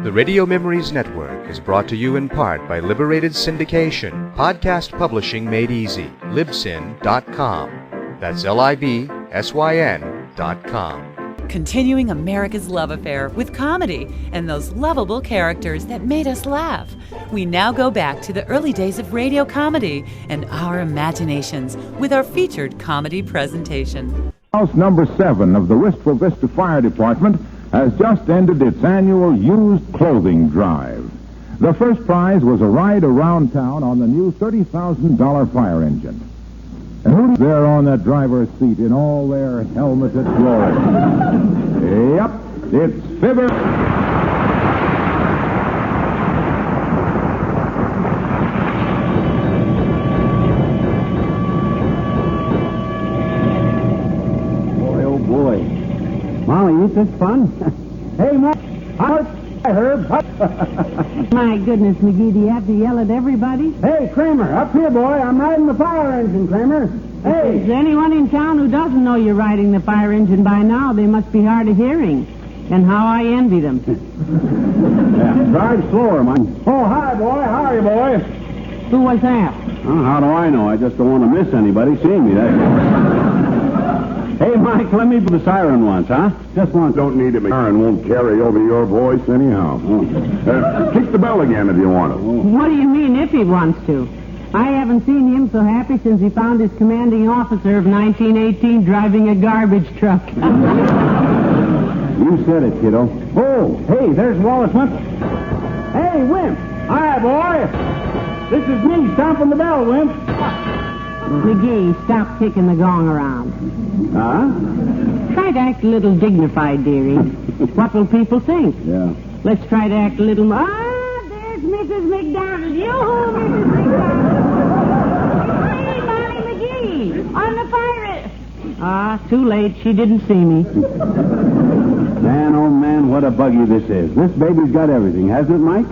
The Radio Memories Network is brought to you in part by Liberated Syndication, podcast publishing made easy, libsyn.com. That's libsyn.com. Continuing America's love affair with comedy and those lovable characters that made us laugh. We now go back to the early days of radio comedy and our imaginations with our featured comedy presentation. House number 7 of the Wistful Vista Fire Department has just ended its annual used clothing drive. The first prize was a ride around town on the new $30,000 fire engine. And who's there on that driver's seat in all their helmeted glory? Yep, it's Fibber. Boy, oh boy. Molly, ain't this fun? Hey, Mark. Hi, Herb. My goodness, McGee, do you have to yell at everybody? Hey, Kramer, up here, boy. I'm riding the fire engine, Kramer. Hey. Is there anyone in town who doesn't know you're riding the fire engine by now? They must be hard of hearing. And how I envy them. Yeah, drive slower, man. Oh, hi, boy. How are you, boy? Who was that? Oh, how do I know? I just don't want to miss anybody seeing me. Hey, Mike, let me put the siren once, huh? Just once. Don't need it. Siren won't carry over your voice anyhow. Kick the bell again if you want to. What do you mean, if he wants to? I haven't seen him so happy since he found his commanding officer of 1918 driving a garbage truck. You said it, kiddo. Oh, hey, there's Wallace Wimp. Hey, Wimp. Hi, boy. This is me, stomping the bell, Wimp. McGee, stop kicking the gong around. Huh? Try to act a little dignified, dearie. What will people think? Yeah. Let's try to act a little more. Ah, there's Mrs. McDonald. Yoo-hoo, Mrs. McDonald. Hey, Molly McGee, on the pirate. Ah, too late. She didn't see me. Man, oh man, what a buggy this is. This baby's got everything, hasn't it, Mike?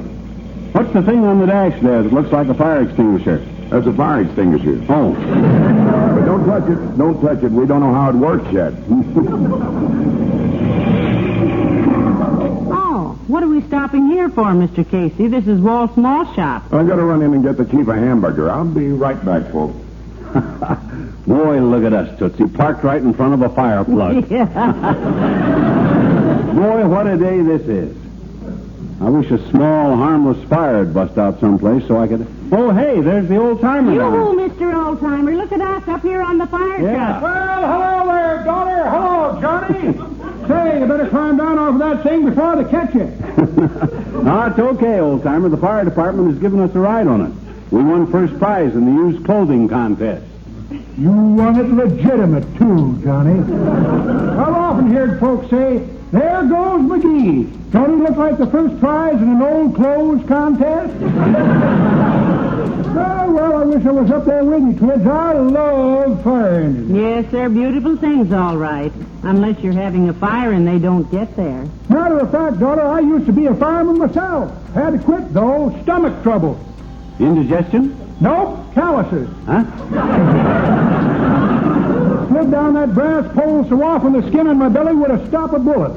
What's the thing on the dash there that looks like a fire extinguisher? That's a fire extinguisher. Oh. But don't touch it. Don't touch it. We don't know how it works yet. Oh, what are we stopping here for, Mr. Casey? This is Walt's Mall Shop. I've got to run in and get the chief a hamburger. I'll be right back, folks. Boy, look at us, Tootsie. Parked right in front of a fire plug. Yeah. Boy, what a day this is. I wish a small, harmless fire had bust out someplace so I could... Oh, hey, there's the old-timer. Yoo-hoo, Mr. Old-Timer. Look at us up here on the fire truck. Well, hello there, daughter. Hello, Johnny. Say, you better climb down off of that thing before they catch you. No, it's okay, old-timer. The fire department has given us a ride on it. We won first prize in the used clothing contest. You won it legitimate, too, Johnny. I've often heard folks say, there goes McGee. Don't he look like the first prize in an old clothes contest? Oh, well, I wish I was up there with you, kids. I love fire engines. Yes, they're beautiful things, all right. Unless you're having a fire and they don't get there. Matter of fact, daughter, I used to be a fireman myself. Had to quit, though. Stomach trouble. Indigestion? Nope, calluses. Huh? Slid down that brass pole so often the skin on my belly would have stopped a bullet.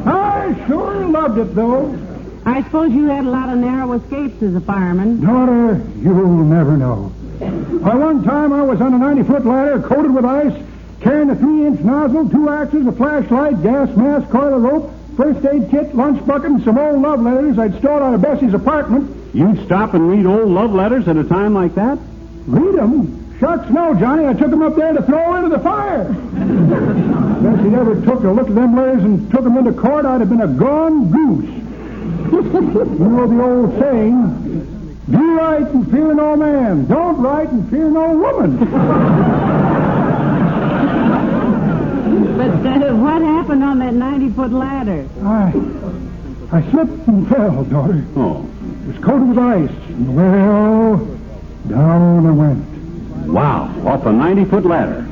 I sure loved it, though. I suppose you had a lot of narrow escapes as a fireman. Daughter, you'll never know. By one time I was on a 90-foot ladder coated with ice, carrying a 3-inch nozzle, 2 axes, a flashlight, gas mask, coil of rope, first aid kit, lunch bucket, and some old love letters I'd stolen out of Bessie's apartment. You'd stop and read old love letters at a time like that? Read them? Shucks, no, Johnny. I took them up there to throw into the fire. Bessie never took a look at them letters and took them into court, I'd have been a gone goose. You know the old saying, do right and fear no man. Don't right and fear no woman. But what happened on that 90-foot ladder? I slipped and fell, daughter. Oh. It was coated with ice. And, well, down I went. Wow, off a 90-foot ladder.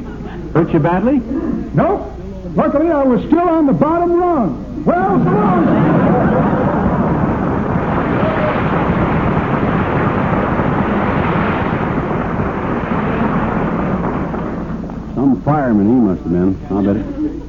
Hurt you badly? Nope. Luckily, I was still on the bottom rung. Well, so long. Some fireman he must have been. I'll bet it.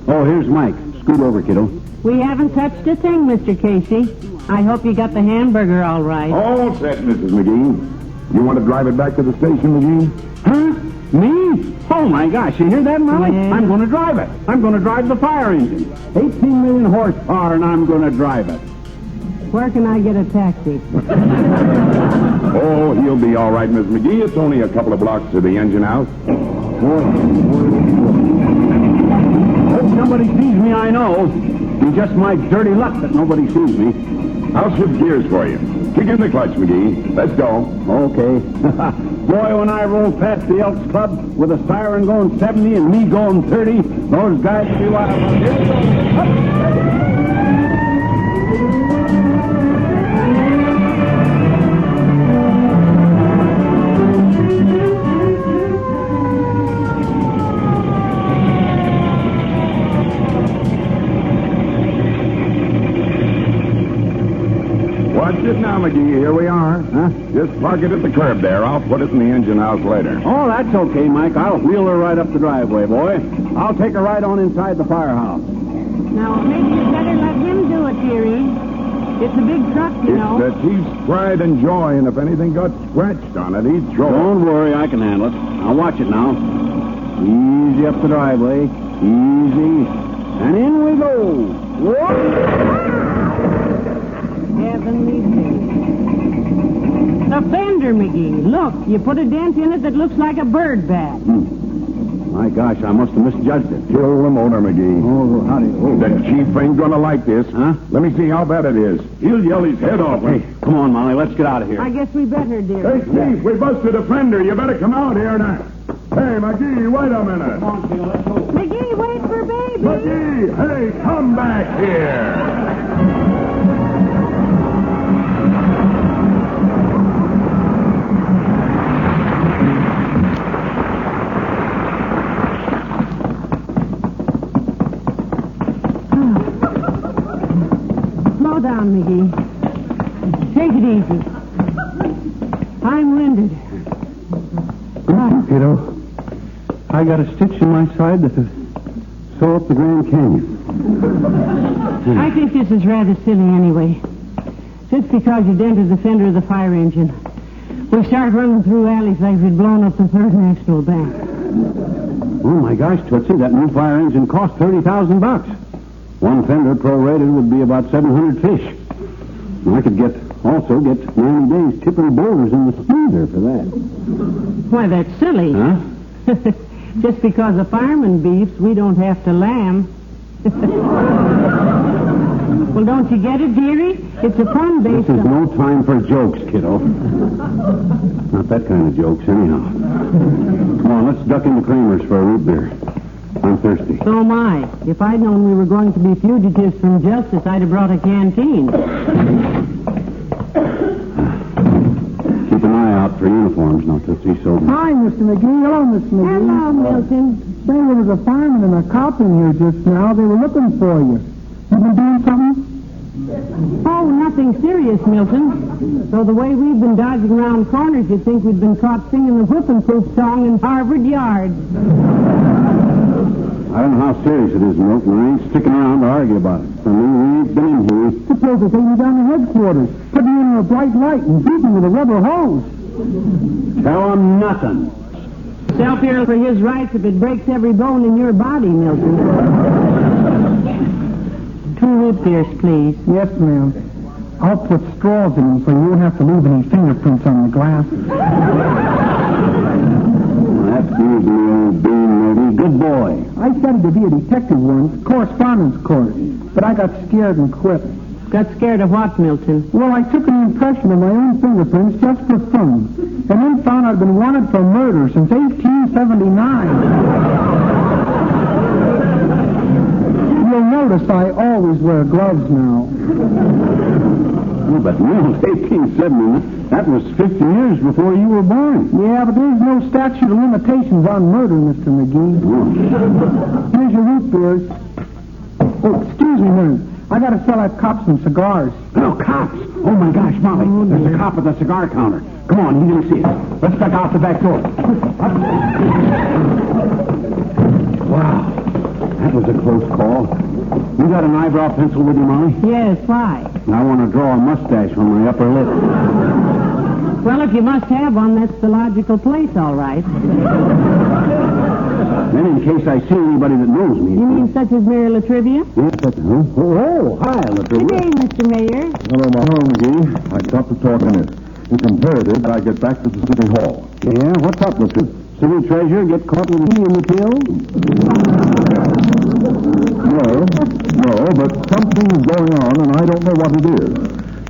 Oh, here's Mike. Scoot over, kiddo. We haven't touched a thing, Mr. Casey. I hope you got the hamburger all right. All set, Mrs. McGee. You want to drive it back to the station, McGee? Huh? Me? Oh, my gosh. You hear that, Molly? Yeah. I'm going to drive it. I'm going to drive the fire engine. 18 million horsepower, and I'm going to drive it. Where can I get a taxi? Oh, he'll be all right, Miss McGee. It's only a couple of blocks to the engine house. Hope nobody sees me, I know. It's just my dirty luck that nobody sees me. I'll shift gears for you. Kick in the clutch, McGee. Let's go. Okay. Boy, when I roll past the Elks Club with a siren going 70 and me going 30, those guys will be wild. Here we go. Up. Watch it now, McGee. Here we are. Huh? Just park it at the curb there. I'll put it in the engine house later. Oh, that's okay, Mike. I'll wheel her right up the driveway, boy. I'll take her right on inside the firehouse. Now, maybe you better let him do it, dearie. It's a big truck, you know. It's the Chief's pride and joy, and if anything got scratched on it, he'd throw it. Don't worry, I can handle it. Now, watch it now. Easy up the driveway. Easy. And in we go. Whoa! Heavenly The fender, McGee. Look, you put a dent in it that looks like a bird bat. My gosh, I must have misjudged it. Kill the motor, McGee. Oh, howdy. The Chief ain't gonna like this. Huh? Let me see how bad it is. He'll yell his head off. Hey, come on, Molly. Let's get out of here. I guess we better, dear. Hey, Chief, we busted a fender. You better come out here now. Hey, McGee, wait a minute. Come on, Phil. Let's go. McGee, wait for baby. McGee, hey, come back here. Slow down, McGee. Take it easy. I'm winded. Kiddo, I got a stitch in my side that'll sew up the Grand Canyon. I think this is rather silly anyway. Just because you dented the fender of the fire engine, we start running through alleys like we'd blown up the Third National Bank. Oh, my gosh, Tootsie, that new fire engine cost $30,000. One fender prorated would be about 700 fish. And I could also get 90 days tipping boulders in the smoother for that. Why, that's silly. Huh? Just because a fireman beefs, we don't have to lamb. Well, don't you get it, dearie? It's a pun based This is on... no time for jokes, kiddo. Not that kind of jokes, anyhow. Come on, let's duck into Kramer's for a root beer. I'm thirsty. So am I. If I'd known we were going to be fugitives from justice, I'd have brought a canteen. Keep an eye out for uniforms now, Tootsie, so... Hi, Mr. McGee. Hello, Miss McGee. Hello, Milton. Say, there was a fireman and a cop in here just now. They were looking for you. You been doing something? Oh, nothing serious, Milton. Though the way we've been dodging around corners, you'd think we'd been caught singing the whooping proof song in Harvard Yard. I don't know how serious it is, Milton. I ain't sticking around to argue about it. I mean, we ain't been in here. Suppose they take you down to headquarters, put you in a bright light, and beat you with a rubber hose. Tell them nothing. Self here for his rights if it breaks every bone in your body, Milton. 2 root beers, please. Yes, ma'am. I'll put straws in them so you won't have to leave any fingerprints on the glasses. That's usually old Bean, maybe. Good boy. I studied to be a detective once, correspondence course, but I got scared and quit. Got scared of what, Milton? Well, I took an impression of my own fingerprints just for fun, and then found I'd been wanted for murder since 1879. You'll notice I always wear gloves now. Oh, but no, 1870. That was 50 years before you were born. Yeah, but there's no statute of limitations on murder, Mr. McGee. Here's your root beers. Oh, excuse me a minute. I got to sell that cop some cigars. No, cops. Oh, my gosh, Molly. There's a cop at the cigar counter. Come on, he didn't see us. Let's duck out the back door. Wow. That was a close call. You got an eyebrow pencil with you, Molly? Yes, why? I want to draw a mustache on my upper lip. Well, if you must have one, that's the logical place, all right. Then in case I see anybody that knows me. You mean such as Mayor Latrivia? Yes, that's... Oh, hi, Good Latrivia. day, Mr. Mayor. Hello, McGee. I got to talking it. It's imperative I get back to the city hall. Yeah, what's up, Latrivia? City treasurer get caught with a key in the till? No, but something's going on, and I don't know what it is.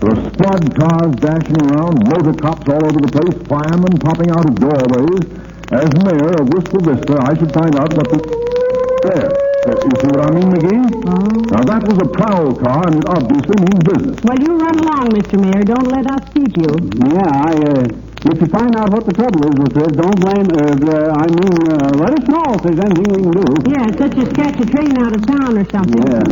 There are squad cars dashing around, motor cops all over the place, firemen popping out of doorways. As mayor of Wistful Vista, I should find out what the... There. You see what I mean, McGee? Now, that was a prowl car, and it obviously means business. Well, you run along, Mr. Mayor. Don't let us keep you. Yeah, if you find out what the trouble is with this, don't blame... let us know if there's anything we can do. Yeah, such as catch a train out of town or something. Yeah.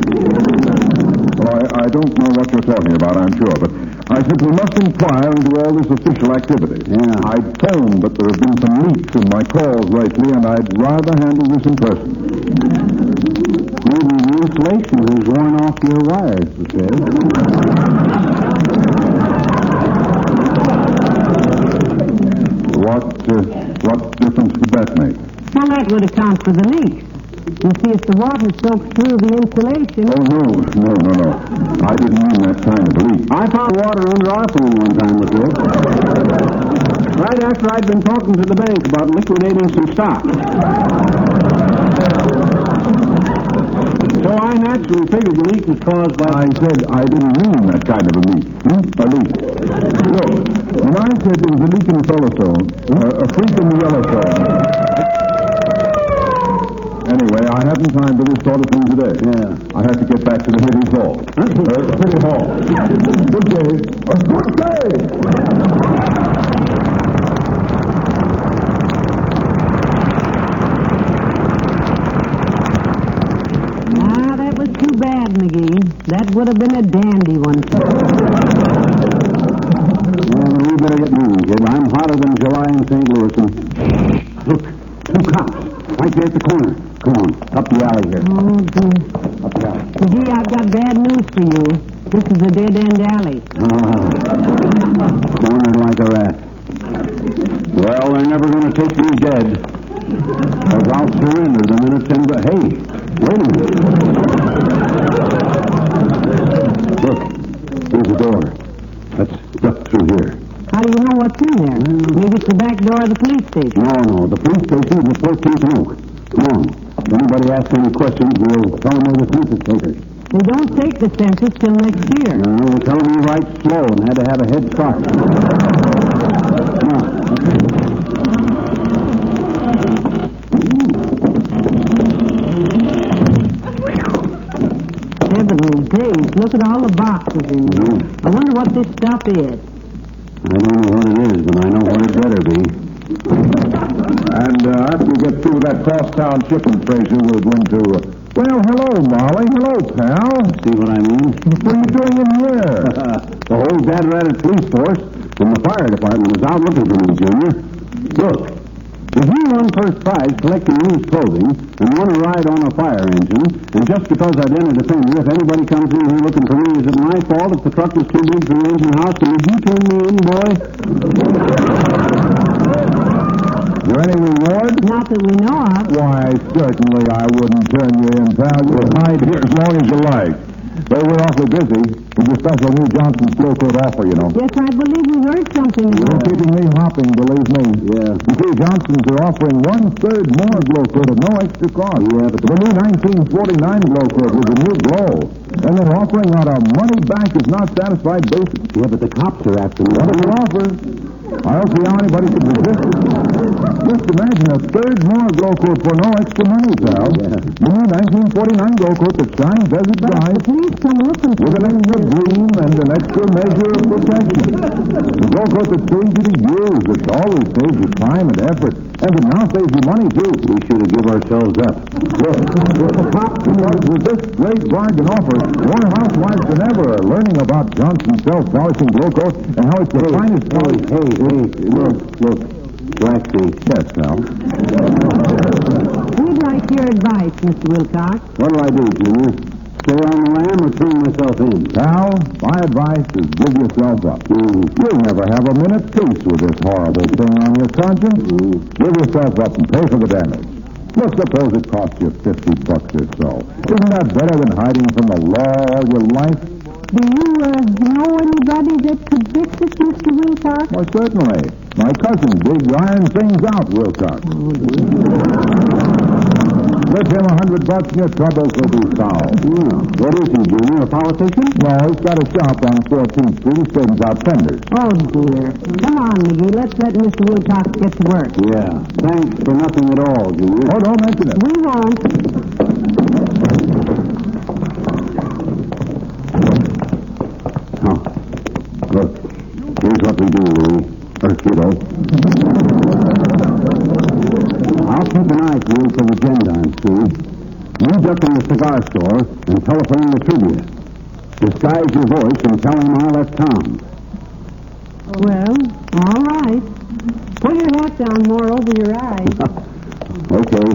Well, I don't know what you're talking about, I'm sure, but I simply must inquire into all this official activity. Yeah. I'd phoned, but there have been some leaks in my calls lately, and I'd rather handle this in person. Maybe the insulation has worn off your wires, Latrivia. What difference would that make? Well, that would account for the leaks. You see, if the water soaks through the insulation... Oh, no. I didn't mean that kind of leak. I found water under our phone one time, Latrivia. Right after I'd been talking to the bank about liquidating some stock. So I naturally figured the leak was caused by... I said I didn't mean that kind of a leak. A leak. Look, when I said there was a leak in the telephone, a freak in the yellow phone... Anyway, I haven't time for this sort of thing today. Yeah. I have to get back to the City Hall. City Hall. Good day. Good day! That was too bad, McGee. That would have been a dandy one. Well, we better get moving, kid. I'm hotter than July in St. Louis. Look, two cops. Right there at the corner. Come on, up the alley here. Oh, dear. Up the alley. McGee, I've got bad news for you. This is a dead-end alley. Cornered like a rat. Well, they're never going to take me dead. Because I'll surrender the minute somebody... Hey, wait a minute. Look, here's the door. Let's duck through here. How do you know what's in there? Maybe it's the back door of the police station. No, the police station is the 14th Oak. Come on. If anybody asks any questions, we'll tell them we're the census takers. They don't take the census till next year. We'll tell them you write slow and had to have a head start. Come on. Heavenly days, look at all the boxes in here. I wonder what this stuff is. I don't know what it is, but I know what it better be. And after we get through that crosstown shipping, Fraser, we'll go into... Well, hello, Molly. Hello, pal. See what I mean? What are you doing in here? The whole dad-ratted police force and the fire department is out looking for me, Junior. Look, if you won first prize collecting used clothing and won a ride on a fire engine, and just because I'd entered a fender, if anybody comes in here looking for me, is it my fault if the truck was too big for the engine house? And would you turn me in, boy? Is there any reward? Not that we know of. Why, certainly I wouldn't turn you in, pal. You'll hide here as long as you like. Though we're awfully busy with the special new Johnson's Slow Coat offer, you know. Yes, I believe we heard something You're about it. keeping me hopping, believe me. Yeah. You see, Johnson's are offering 1/3 more Glow Coat at no extra cost. Yeah, but the new 1949 Glow Coat with a new glow. And they're offering on a money-back if not satisfied basis. Yeah, but the cops are after me. What are the offers? I don't see how anybody could resist it. Just imagine 1/3 more Glow Coat for no extra money, pal. Yeah. The new 1949 Glow Coat that shines as it dries. Please come looking for With an extra gleam and an extra measure of protection. The Glow Coat that saves you to use. It always saves you time and effort. And it now saves you money, too. We should have given ourselves up. Look, with this great bargain offer, more housewives than ever are learning about Johnson's self-polishing Glow Coat and how it's the finest polish. Hey, look. Waxy. Yes, pal. We'd like What's your advice, Mr. Wilcox? What'll I do, Junior? Stay on the lam or turn myself in? Pal, my advice is give yourself up. You'll never have a minute's peace with this horrible thing on your conscience. Give yourself up and pay for the damage. Look, suppose it costs you $50 or so. Isn't that better than hiding from the law all your life? Do you know anybody that could fix it, Mr. Wilcox? Well, certainly. My cousin digs iron things out, Wilcox. Give him $100 and your troubles will be solved. Yeah. What is he, Junior, a politician? No, he's got a shop on 14th Street. He straightens out fenders. Oh, dear. Come on, McGee. Let's let Mr. Wilcox get to work. Yeah. Thanks for nothing at all, Junior. Oh, don't mention it. We won't. Oh, look. Here's what we do, Louie. Or kiddo. I'll keep an eye for you for the gendarmes, Steve. You duck in the cigar store and telephone the trivia. Disguise your voice and tell him I left town. Well, all right. Pull your hat down more over your eyes. Okay.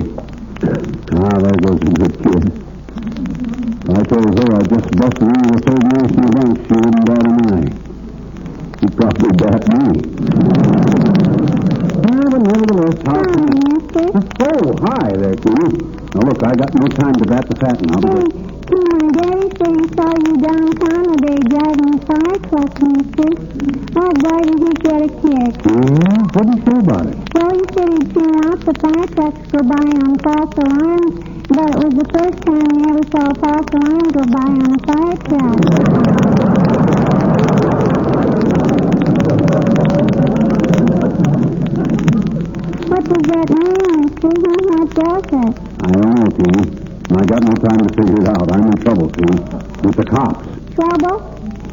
Ah, there goes a good kid. If I told her I just busted into the Third National Bank, she wouldn't bat an eye. She'd probably bat me. But nevertheless, how can you... Oh, hi there, Kitty. Now, look, I got no time to bat the fat now. Come on, Daddy said he saw you downtown today driving a fire truck, mister. Oh, boy, did he get a kick. Yeah? What did he say about it? Well, he said he'd seen lots of fire trucks go by on false alarms, but it was the first time he ever saw a false alarm go by on a fire truck. What does that mean, mister? What does it? I don't know, Kitty. I got no time to figure it out. I'm in trouble, see, with the cops. Trouble?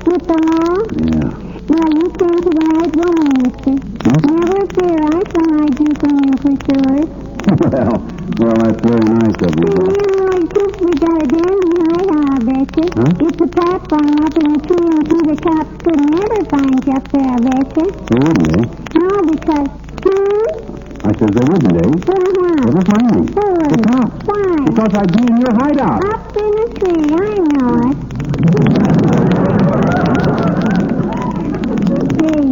With the law? Yeah. Well, you came to the right woman, mister. Never fear, I can hide you from your pursuers. well, that's very nice of you. We got a dandy hideout, I bet you. Huh? It's a platform up in the tree and see the cops could never find you up there, I bet you. They wouldn't, eh? No, because... I said they wouldn't, eh? What does that mean? The cops. Why? Because I'd be in your hideout. Up in the tree, I know it. Hey,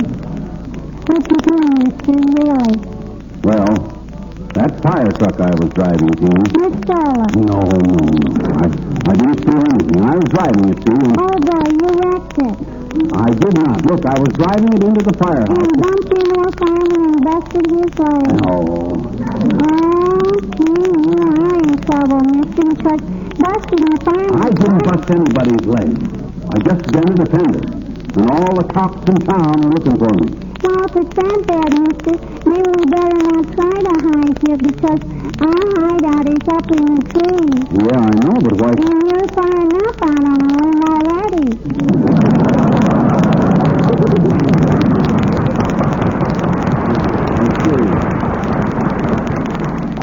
what you doing, mister, really? Well, that fire truck I was driving, Jean. You stole it. No. I didn't steal anything. I was driving it, see? Oh, boy, you wrecked it. I did not. Look, I was driving it into the firehouse. And bumped into a fireman and busted his leg. No. Oh, you are in trouble, mister, because busting the fireman... I didn't bust anybody's leg. I just dented a fender. And all the cops in town are looking for me. Well, if it's that bad, mister, maybe we better not try to hide you because our hideout is up in the tree. Yeah, I know, but why... And you're far enough out on a limb already.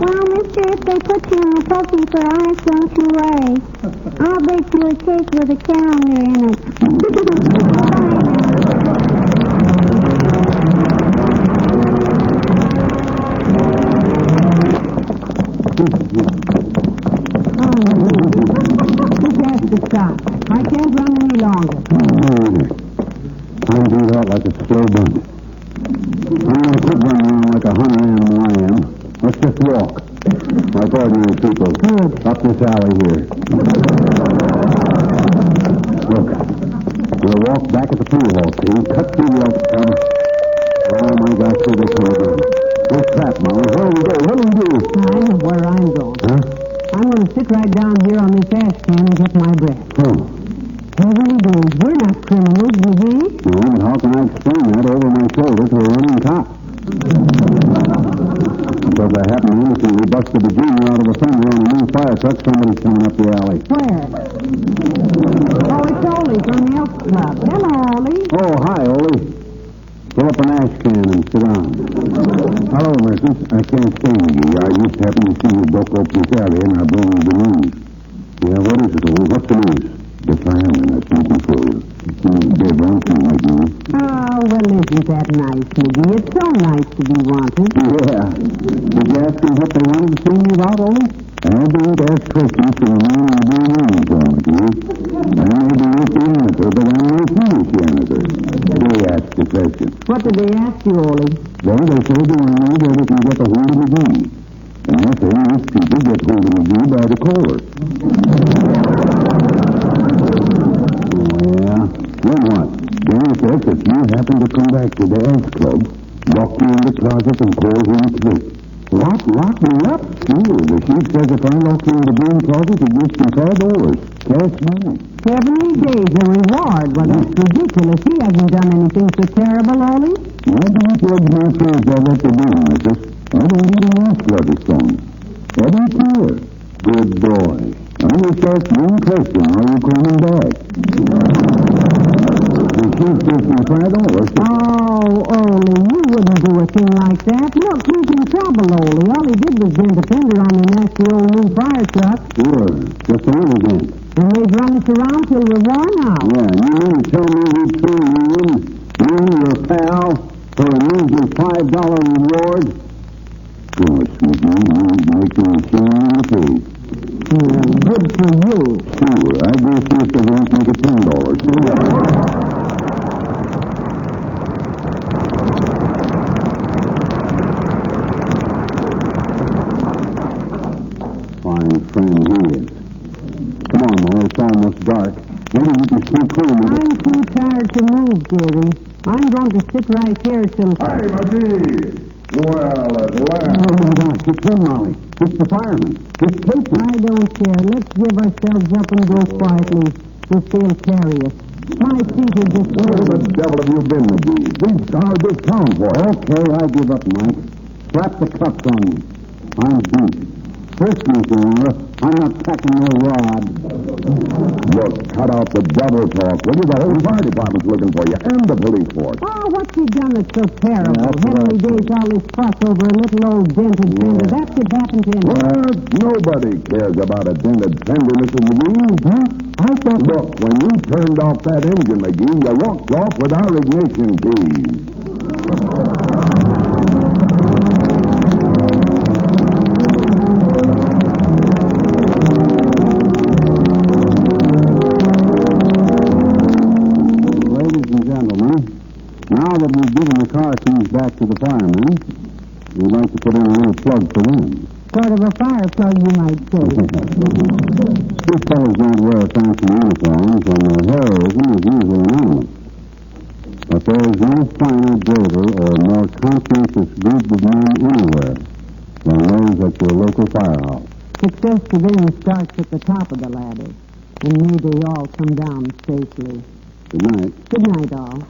Well, mister, if they put you in the puppy for ours, don't you worry. I'll bake you a cake with a calendar in it. Stop. I can't run any longer. I'll do that like a slow bunt. I'm going to quit running around like a hunter animal I am. Let's just walk. Like ordinary people. Good. Up this alley here. Look. We'll walk back at the pool hall, see? Cut through the elk cover. Oh, my gosh, here they come again. Where's Trap, Molly? Where do we go? What do we do? I know where I'm going. Huh? I'm going to sit right down here on this ash can and get my breath. Oh. Heavenly days, we're not criminals, McGee. No, but how can I explain that over my shoulder to a running cop? Because I happen to notice we busted the junior out of a fender on a new fire truck. Somebody's coming up the alley. Where? Oh, it's Ole from the Elks Club. Hello, Ole. Oh, hi, Ole. Fill up an ash can and sit down. Hello, Mercy. I can't stay with you. I just happened to see you broke up this alley, and I brought you the news. Yeah, what is it, Ole? What's the news? The fireman that's looking for you. They're wanting McGee. Oh, well, isn't that nice, McGee? It's so nice to be wanted. Yeah. Did you ask them what they wanted to see me about, Ole? I don't ask questions to the man who's doing anything, McGee. I may be with the janitor, but I'm no foolish janitor. They ask the question. What did they ask you, Ollie? Well, they say they want to know where they can get a hold of McGee. And I say most people get hold of McGee by the collar. Yeah. Then what? Danny says if you happen to come back to the Dance Club, lock me in the closet and call him quick. What? Lock me up? Sure. The chief says if I lock you in the broom closet, it gives me $5. Cash money. 70 days a reward. Well, that's ridiculous. He hasn't done anything so terrible, Ollie. I don't judge my friends by what they're doing, missus. I don't even ask what it's on. I don't care. Good boy. I just ask one question. Are you coming back? The chief gives me $5. Oh, Ollie, you wouldn't do a thing like that. Look, he's in trouble, Ollie. All he did was dent a fender on the nasty old new fire truck. Sure. Just a little dent. And they've run us around till we're worn out. Yeah, you mean to tell me he'd turn you in, you and your pal, for a measly $5 reward? Gosh, McGee, you make me ashamed in the face. Yeah, good for you. Sure, I go see if they won't make it $10. Fine friend he is. Come on, Molly, it's almost dark. Maybe we can sneak home. I'm too tired to move, dearie. I'm going to sit right here till... Hi, McGee. Well, at last. Oh, my gosh, it's him, Molly. It's the fireman. It's Casey. I don't care. Let's give ourselves up and go quietly. If they'll carry us. My feet are just... Where the devil have you been, McGee? We've starved this town for it. Okay, I give up, Mike. Slap the cuffs on me. I'm beat. Frisk me, Senora. I'm not packing no rod. Look, cut out the double talk, will you? The whole fire department's looking for you, and the police force. Oh, what's he done that's so terrible? Yeah, that's Heavenly right. days, all this fuss over a little old dented fender. That could happen to him. What? Nobody cares about a dented fender, Mrs. McGee. Huh? I thought... Look, when you turned off that engine, McGee, you walked off with our ignition keys. Now that we've given the car keys back to the firemen, we'd like to put in a little plug for them. Sort of a fire plug, you might say. These fellows don't wear fancy uniforms, and their heroism is usually anonymous. But there is no finer, braver, or more conscientious group of men anywhere than those at your local firehouse. Success to them starts at the top of the ladder. And may they all come down safely. Good night. Good night, all.